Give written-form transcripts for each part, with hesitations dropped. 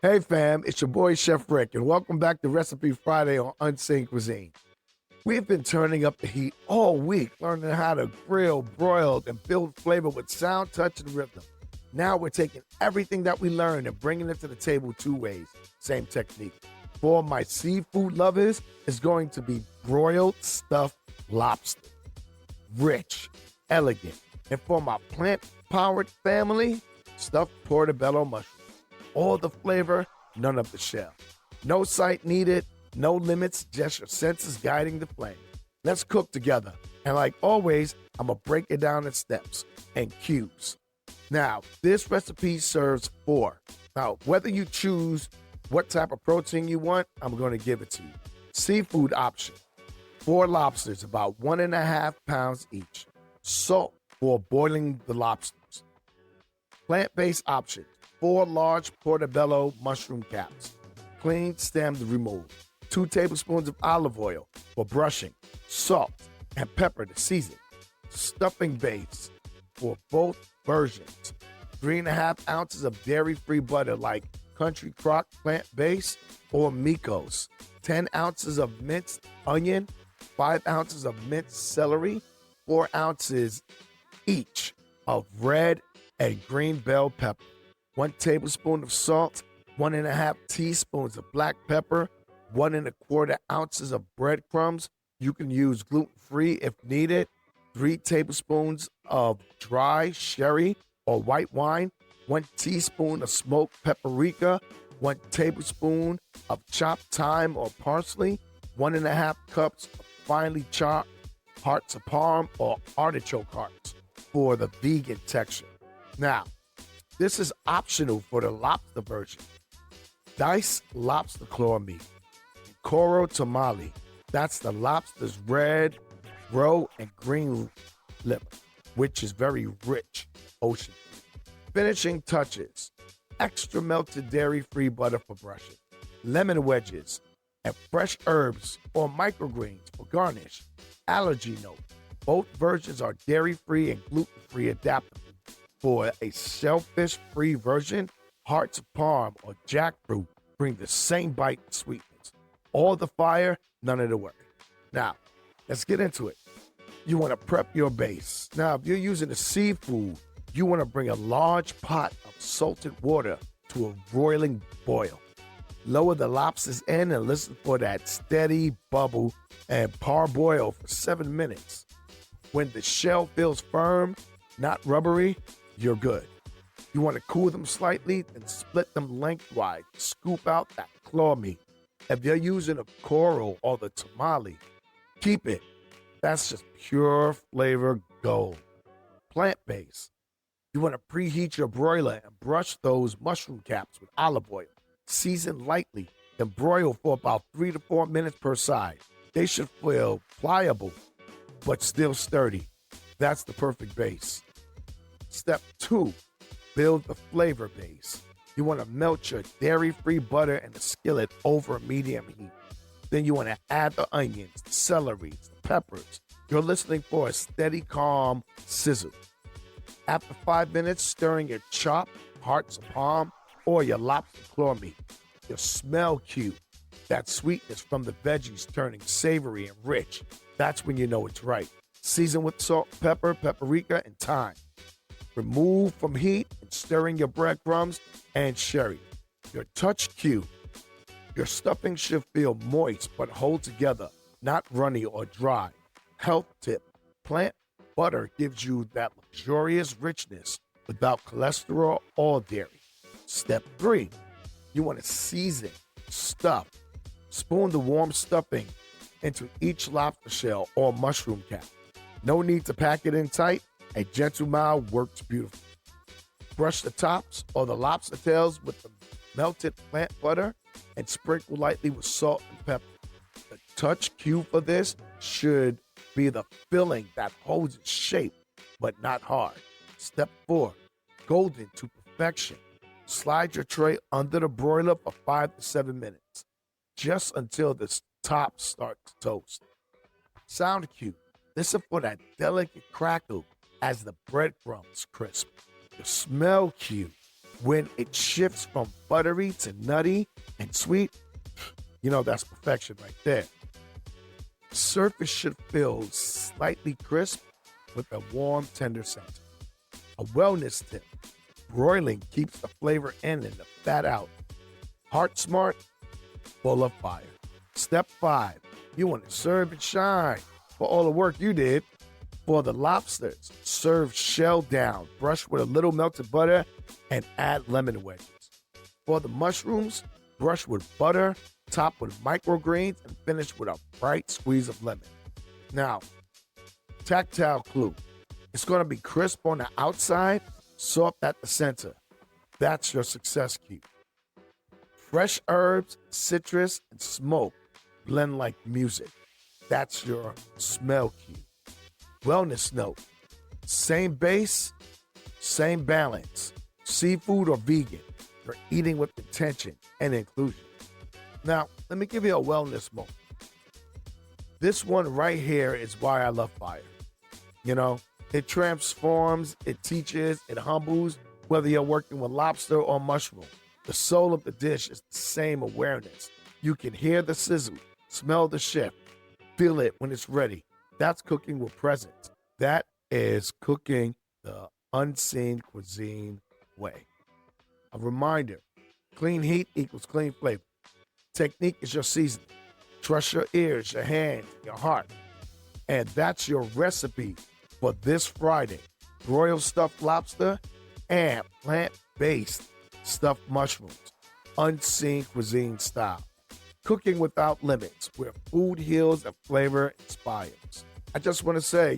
Hey fam, it's your boy Chef Rick, and welcome back to Recipe Friday on Unseen Cuisine. We've been turning up the heat all week, learning how to grill, broil, and build flavor with sound, touch, and rhythm. Now we're taking everything that we learned and bringing it to the table two ways, same technique. For my seafood lovers, it's going to be broiled stuffed lobster, rich, elegant. And for my plant-powered family, stuffed portobello mushroom. All the flavor, none of the shell. No sight needed, no limits, just your senses guiding the flame. Let's cook together. And like always, I'm going to break it down in steps and cubes. Now, this recipe serves four. Now, whether you choose what type of protein you want, I'm going to give it to you. Seafood option. 4 lobsters, about 1.5 pounds each. Salt for boiling the lobsters. Plant-based option. 4 large portobello mushroom caps. Clean, stemmed, removed. 2 tablespoons of olive oil for brushing. Salt and pepper to season. Stuffing base for both versions. 3.5 ounces of dairy-free butter like Country Crock plant-based or Miko's. 10 ounces of minced onion. 5 ounces of minced celery. 4 ounces each of red and green bell pepper. 1 tablespoon of salt, 1.5 teaspoons of black pepper, 1.25 ounces of breadcrumbs. You can use gluten-free if needed. 3 tablespoons of dry sherry or white wine, 1 teaspoon of smoked paprika, 1 tablespoon of chopped thyme or parsley, 1.5 cups of finely chopped hearts of parm or artichoke hearts for the vegan texture. Now, this is optional for the lobster version. Diced lobster claw meat. Coro tamale. That's the lobster's red, roe, and green liver, which is very rich ocean food. Finishing touches. Extra melted dairy-free butter for brushing. Lemon wedges and fresh herbs or microgreens for garnish. Allergy note. Both versions are dairy-free and gluten-free adaptable. For a shellfish-free version, hearts of parm or jackfruit bring the same bite and sweetness. All the fire, none of the work. Now, let's get into it. You want to prep your base. Now, if you're using a seafood, you want to bring a large pot of salted water to a roiling boil. Lower the lobsters in and listen for that steady bubble and parboil for 7 minutes. When the shell feels firm, not rubbery, you're good. You want to cool them slightly, then split them lengthwise. Scoop out that claw meat. If you're using a coral or the tamale, keep it. That's just pure flavor gold. Plant-based. You want to preheat your broiler and brush those mushroom caps with olive oil. Season lightly, then broil for about 3 to 4 minutes per side. They should feel pliable, but still sturdy. That's the perfect base. Step 2, build the flavor base. You want to melt your dairy-free butter in the skillet over medium heat. Then you want to add the onions, the celery, the peppers. You're listening for a steady, calm sizzle. After 5 minutes, stirring your chopped hearts of parm or your lobster claw meat. Your smell cue, that sweetness from the veggies turning savory and rich. That's when you know it's right. Season with salt, pepper, paprika, and thyme. Remove from heat and stir in your breadcrumbs and sherry. Your touch cue. Your stuffing should feel moist but hold together, not runny or dry. Health tip. Plant butter gives you that luxurious richness without cholesterol or dairy. Step 3. You want to season, stuff. Spoon the warm stuffing into each lobster shell or mushroom cap. No need to pack it in tight. A gentle mound works beautifully. Brush the tops or the lobster tails with the melted plant butter and sprinkle lightly with salt and pepper. The touch cue for this should be the filling that holds its shape, but not hard. Step 4, golden to perfection. Slide your tray under the broiler for 5 to 7 minutes, just until the top starts to toast. Sound cue. Listen for that delicate crackle as the breadcrumbs crisp. The smell cue. When it shifts from buttery to nutty and sweet, that's perfection right there. Surface should feel slightly crisp with a warm, tender center. A wellness tip: broiling keeps the flavor in and the fat out. Heart smart, full of fire. Step 5, you want to serve and shine for all the work you did. For the lobsters, serve shell down, brush with a little melted butter, and add lemon wedges. For the mushrooms, brush with butter, top with microgreens, and finish with a bright squeeze of lemon. Now, tactile clue: it's going to be crisp on the outside, soft at the center. That's your success key. Fresh herbs, citrus, and smoke blend like music. That's your smell key. Wellness note: same base, same balance. Seafood or vegan, you're eating with intention and inclusion. Now, let me give you a wellness moment. This one right here is why I love fire. It transforms, it teaches, it humbles, whether you're working with lobster or mushroom. The soul of the dish is the same awareness. You can hear the sizzle, smell the shift, feel it when it's ready. That's cooking with presence. That is cooking the unseen cuisine way. A reminder: clean heat equals clean flavor. Technique is your seasoning. Trust your ears, your hands, your heart. And that's your recipe for this Friday: broiled stuffed lobster and plant-based stuffed mushrooms, unseen cuisine style. Cooking without limits, where food heals and flavor inspires. I just want to say,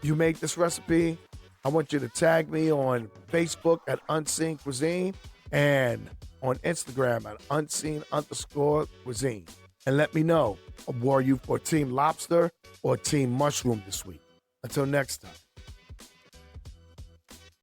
you made this recipe. I want you to tag me on Facebook at Unseen Cuisine and on Instagram at unseen_cuisine. And let me know, were you for Team Lobster or Team Mushroom this week? Until next time.